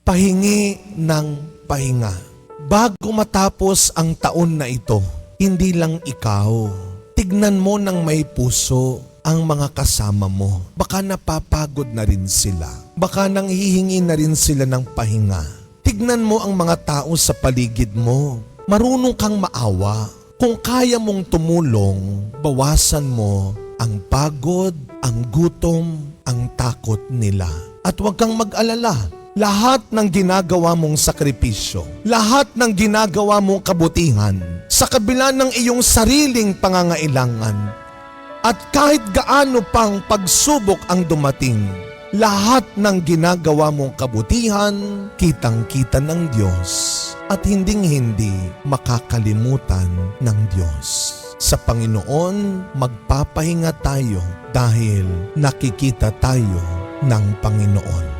pahingi ng pahinga. Bago matapos ang taon na ito, hindi lang ikaw. Tignan mo ng may puso ang mga kasama mo. Baka napapagod na rin sila. Baka nanghihingi na rin sila ng pahinga. Tignan mo ang mga tao sa paligid mo. Marunong kang maawa. Kung kaya mong tumulong, bawasan mo ang pagod, ang gutom, ang takot nila. At huwag kang mag-alala. Lahat ng ginagawa mong sakripisyo, lahat ng ginagawa mong kabutihan, sa kabila ng iyong sariling pangangailangan, at kahit gaano pang pagsubok ang dumating, lahat ng ginagawa mong kabutihan, kitang-kita ng Diyos at hinding-hindi makakalimutan ng Diyos. Sa Panginoon, magpapahinga tayo dahil nakikita tayo ng Panginoon.